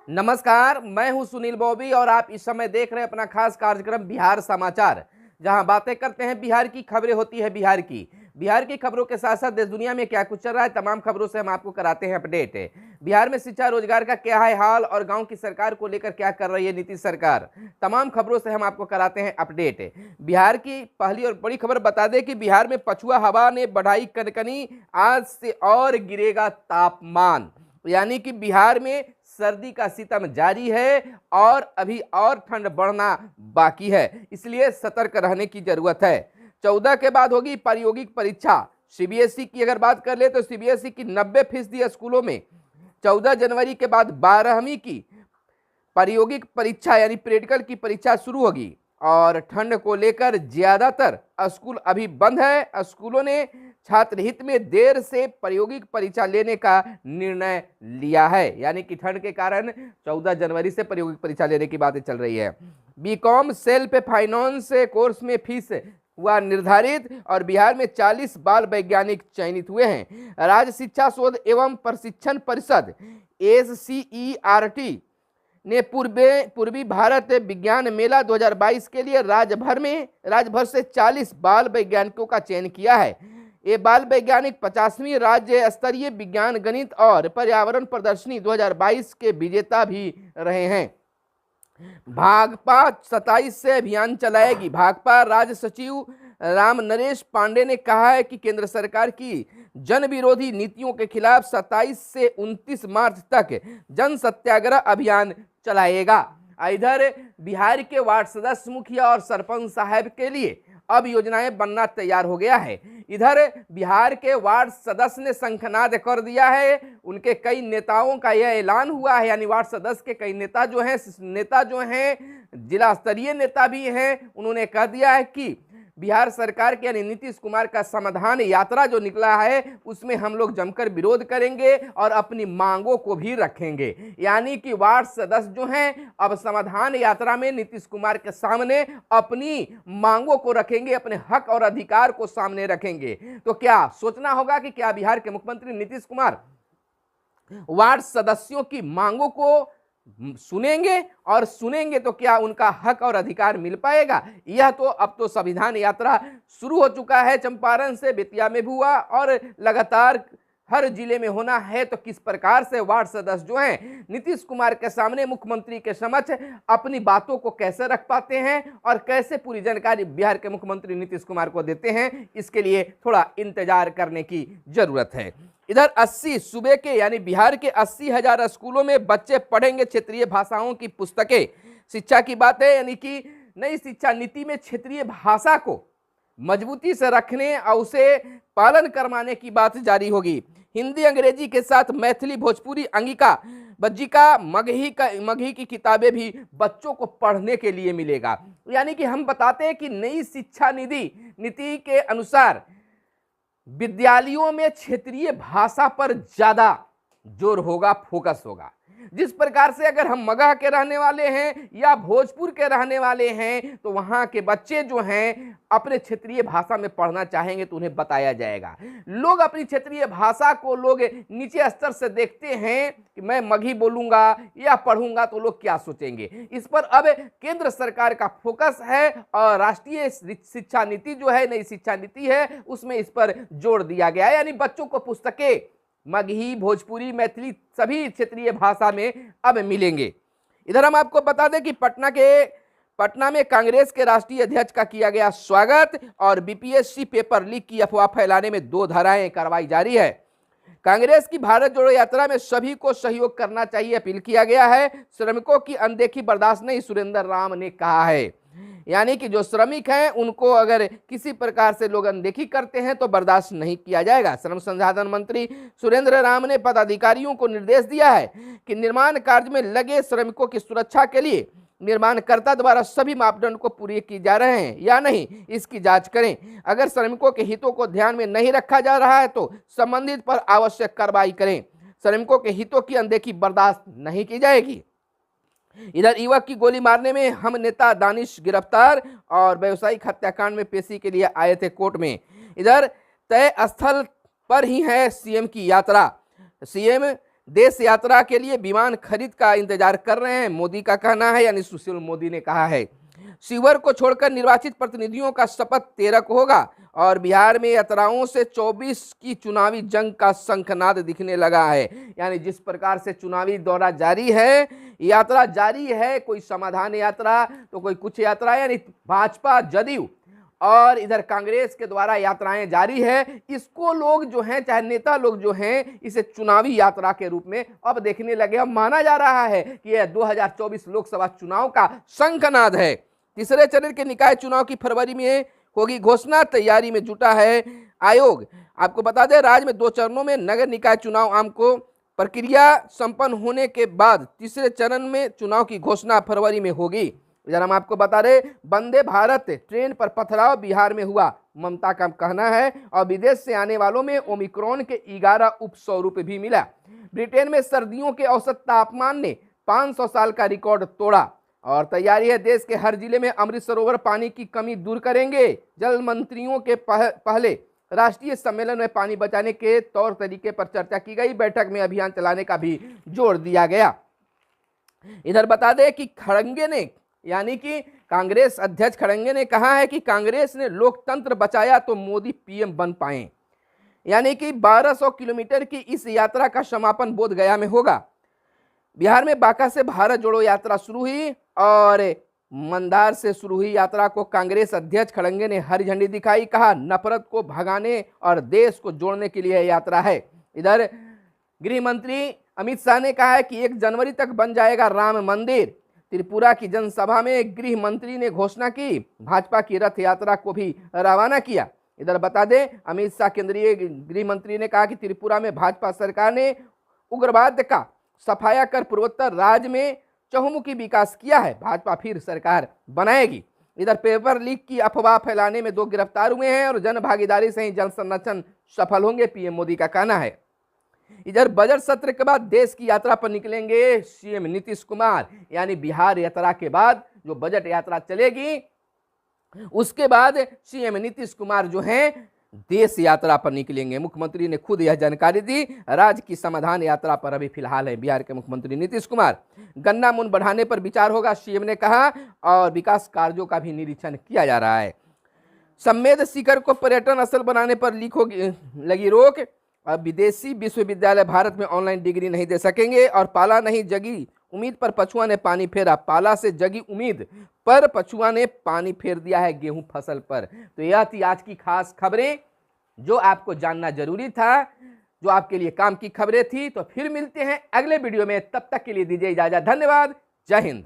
नमस्कार, मैं हूं सुनील बॉबी और आप इस समय देख रहे हैं अपना खास कार्यक्रम बिहार समाचार, जहां बातें करते हैं बिहार की, खबरें होती है बिहार की खबरों के साथ साथ देश दुनिया में क्या कुछ चल रहा है, तमाम खबरों से हम आपको कराते हैं अपडेट। बिहार में शिक्षा रोजगार का क्या है हाल और गांव की सरकार को लेकर क्या कर रही है नीतीश सरकार, तमाम खबरों से हम आपको कराते हैं अपडेट। बिहार की पहली और बड़ी खबर बता दें कि बिहार में पछुआ हवा ने बढ़ाई कनकनी, आज से और गिरेगा तापमान। यानी कि बिहार में सर्दी का सितम जारी है और अभी और ठंड बढ़ना बाकी है, इसलिए सतर्क रहने की जरूरत है। 14 के बाद होगी प्रायोगिक परीक्षा। सीबीएसई की अगर बात कर ले तो सीबीएसई की 90% स्कूलों में 14 जनवरी के बाद 12वीं की प्रायोगिक परीक्षा यानी प्रैक्टिकल की परीक्षा शुरू होगी और ठंड को लेकर ज्यादातर स्कूल अभी बंद है। स्कूलों ने छात्र हित में देर से प्रायोगिक परीक्षा लेने का निर्णय लिया है, यानी कि ठंड के कारण 14 जनवरी से प्रायोगिक परीक्षा लेने की बातें चल रही है। बीकॉम सेल्फ फाइनेंस कोर्स में फीस हुआ निर्धारित और बिहार में 40 बाल वैज्ञानिक चयनित हुए हैं। राज्य शिक्षा शोध एवं प्रशिक्षण परिषद SCERT ने पूर्वी भारत विज्ञान मेला 2022 के लिए राज्य भर से 40 बाल वैज्ञानिकों का चयन किया है। ये बाल वैज्ञानिक 50वीं राज्य स्तरीय विज्ञान गणित और पर्यावरण प्रदर्शनी 2022 के विजेता भी रहे हैं। भाकपा 27 से अभियान चलाएगी। भाकपा राज्य सचिव राम नरेश पांडे ने कहा है कि केंद्र सरकार की जन विरोधी नीतियों के खिलाफ 27 से 29 मार्च तक जन सत्याग्रह अभियान चलाएगा। इधर बिहार के वार्ड सदस्य, मुखिया और सरपंच साहब के लिए अब योजनाएं बनना तैयार हो गया है। इधर बिहार के वार्ड सदस्य ने शंखनाद कर दिया है। उनके कई नेताओं का यह ऐलान हुआ है, यानी वार्ड सदस्य के कई नेता जो हैं जिला स्तरीय नेता भी हैं, उन्होंने कह दिया है कि बिहार सरकार के यानी नीतीश कुमार का समाधान यात्रा जो निकला है उसमें हम लोग जमकर विरोध करेंगे और अपनी मांगों को भी रखेंगे। यानी कि वार्ड सदस्य जो हैं अब समाधान यात्रा में नीतीश कुमार के सामने अपनी मांगों को रखेंगे, अपने हक और अधिकार को सामने रखेंगे। तो क्या सोचना होगा कि क्या बिहार के मुख्यमंत्री नीतीश कुमार वार्ड सदस्यों की मांगों को सुनेंगे तो क्या उनका हक और अधिकार मिल पाएगा? यह तो अब तो संविधान यात्रा शुरू हो चुका है, चंपारण से बेतिया में भी हुआ और लगातार हर जिले में होना है। तो किस प्रकार से वार्ड सदस्य जो हैं नीतीश कुमार के सामने, मुख्यमंत्री के समक्ष अपनी बातों को कैसे रख पाते हैं और कैसे पूरी जानकारी बिहार के मुख्यमंत्री नीतीश कुमार को देते हैं, इसके लिए थोड़ा इंतजार करने की जरूरत है। इधर 80 सूबे के यानी बिहार के 80,000 स्कूलों में बच्चे पढ़ेंगे क्षेत्रीय भाषाओं की पुस्तकें। शिक्षा की बात है, यानी कि नई शिक्षा नीति में क्षेत्रीय भाषा को मजबूती से रखने और उसे पालन करवाने की बात जारी होगी। हिंदी अंग्रेजी के साथ मैथिली, भोजपुरी, अंगिका, बज्जिका, मगही की किताबें भी बच्चों को पढ़ने के लिए मिलेगा। यानी कि हम बताते हैं कि नई शिक्षा नीति के अनुसार विद्यालयों में क्षेत्रीय भाषा पर ज्यादा जोर होगा, फोकस होगा। जिस प्रकार से अगर हम मगह के रहने वाले हैं या भोजपुर के रहने वाले हैं तो वहां के बच्चे जो हैं अपने क्षेत्रीय भाषा में पढ़ना चाहेंगे तो उन्हें बताया जाएगा। लोग अपनी क्षेत्रीय भाषा को लोग नीचे स्तर से देखते हैं कि मैं मगही बोलूंगा या पढ़ूंगा तो लोग क्या सोचेंगे। इस पर अब केंद्र सरकार का फोकस है और राष्ट्रीय शिक्षा नीति जो है, नई शिक्षा नीति है, उसमें इस पर जोर दिया गया है। यानी बच्चों को पुस्तकें मगही, भोजपुरी, मैथिली सभी क्षेत्रीय भाषा में अब मिलेंगे। इधर हम आपको बता दें कि पटना में कांग्रेस के राष्ट्रीय अध्यक्ष का किया गया स्वागत और बीपीएससी पेपर लीक की अफवाह फैलाने में 2 धाराएं कार्रवाई जारी है। कांग्रेस की भारत जोड़ो यात्रा में सभी को सहयोग करना चाहिए, अपील किया गया है। श्रमिकों की अनदेखी बर्दाश्त नहीं, सुरेंद्र राम ने कहा है। यानी कि जो श्रमिक हैं उनको अगर किसी प्रकार से लोग अनदेखी करते हैं तो बर्दाश्त नहीं किया जाएगा। श्रम संसाधन मंत्री सुरेंद्र राम ने पदाधिकारियों को निर्देश दिया है कि निर्माण कार्य में लगे श्रमिकों की सुरक्षा के लिए निर्माणकर्ता द्वारा सभी मापदंड को पूरे किए जा रहे हैं या नहीं, इसकी जांच करें। अगर श्रमिकों के हितों को ध्यान में नहीं रखा जा रहा है तो संबंधित पर आवश्यक कार्रवाई करें। श्रमिकों के हितों की अनदेखी बर्दाश्त नहीं की जाएगी। इधर युवक की गोली मारने में हम नेता दानिश गिरफ्तार और व्यवसायिक हत्याकांड में पेशी के लिए आए थे कोर्ट में। इधर तय स्थल पर ही है सीएम की यात्रा। सीएम देश यात्रा के लिए विमान खरीद का इंतजार कर रहे हैं, मोदी का कहना है, यानी सुशील मोदी ने कहा है। शिवर को छोड़कर निर्वाचित प्रतिनिधियों का शपथ 13 को होगा और बिहार में यात्राओं से 24 की चुनावी जंग का शंखनाद दिखने लगा है। यानी जिस प्रकार से चुनावी दौरा जारी है, यात्रा जारी है, कोई समाधान यात्रा तो कोई कुछ यात्रा, यानी भाजपा, जदयू और इधर कांग्रेस के द्वारा यात्राएं जारी है। इसको लोग जो हैं, चाहे नेता लोग जो हैं, इसे चुनावी यात्रा के रूप में अब देखने लगे। अब माना जा रहा है कि यह 2024 लोकसभा चुनाव का शंखनाद है। तीसरे चरण के निकाय चुनाव की फरवरी में होगी घोषणा, तैयारी में जुटा है आयोग। आपको बता दें, राज्य में 2 चरणों में नगर निकाय चुनाव आम को प्रक्रिया संपन्न होने के बाद तीसरे चरण में चुनाव की घोषणा फरवरी में होगी। इधर हम आपको बता रहे, वंदे भारत ट्रेन पर पथराव बिहार में हुआ, ममता का कहना है। और विदेश से आने वालों में ओमिक्रॉन के 11 उपस्वरूप भी मिला। ब्रिटेन में सर्दियों के औसत तापमान ने 500 साल का रिकॉर्ड तोड़ा। और तैयारी है, देश के हर जिले में अमृत सरोवर पानी की कमी दूर करेंगे। जल मंत्रियों के पहले राष्ट्रीय सम्मेलन में पानी बचाने के तौर तरीके पर चर्चा की गई। बैठक में अभियान चलाने का भी जोर दिया गया। इधर बता दें कि खड़गे ने, यानी कि कांग्रेस अध्यक्ष खड़गे ने कहा है कि कांग्रेस ने लोकतंत्र बचाया तो मोदी पीएम बन पाए। यानी कि 1200 किलोमीटर की इस यात्रा का समापन बोधगया में होगा। बिहार में बांका से भारत जोड़ो यात्रा शुरू हुई और मंदार से शुरू हुई यात्रा को कांग्रेस अध्यक्ष खड़गे ने हरी झंडी दिखाई। कहा, नफरत को भगाने और देश को जोड़ने के लिए यात्रा है। इधर गृह मंत्री अमित शाह ने कहा है कि 1 जनवरी तक बन जाएगा राम मंदिर। त्रिपुरा की जनसभा में गृह मंत्री ने घोषणा की, भाजपा की रथ यात्रा को भी रवाना किया। इधर बता दें, अमित शाह केंद्रीय गृह मंत्री ने कहा कि त्रिपुरा में भाजपा सरकार ने उग्रवाद का सफाया कर पूर्वोत्तर राज्य में चहुमुखी विकास किया है, भाजपा फिर सरकार बनाएगी। इधर पेपर लीक की अफवाह फैलाने में 2 गिरफ्तार हुए हैं और जन भागीदारी से ही जल संरक्षण सफल होंगे, पीएम मोदी का कहना है। इधर बजट सत्र के बाद देश की यात्रा पर निकलेंगे सीएम नीतीश कुमार। यानी बिहार यात्रा के बाद जो बजट यात्रा चलेगी, उसके बाद सीएम नीतीश कुमार जो हैं देश यात्रा पर निकलेंगे। मुख्यमंत्री ने खुद यह जानकारी दी। राज्य की समाधान यात्रा पर अभी फिलहाल है बिहार के मुख्यमंत्री नीतीश कुमार। गन्ना मूल्य बढ़ाने पर विचार होगा, सीएम ने कहा, और विकास कार्यों का भी निरीक्षण किया जा रहा है। सम्मेद शिखर को पर्यटन स्थल बनाने पर लगी रोक। अब विदेशी विश्वविद्यालय भारत में ऑनलाइन डिग्री नहीं दे सकेंगे। और पाला नहीं जगी उम्मीद पर पछुआ ने पानी फेरा। पाला से जगी उम्मीद पर पछुआ ने पानी फेर दिया है गेहूं फसल पर। तो यह थी आज की खास खबरें जो आपको जानना जरूरी था, जो आपके लिए काम की खबरें थी। तो फिर मिलते हैं अगले वीडियो में, तब तक के लिए दीजिए इजाजत। धन्यवाद। जय हिंद।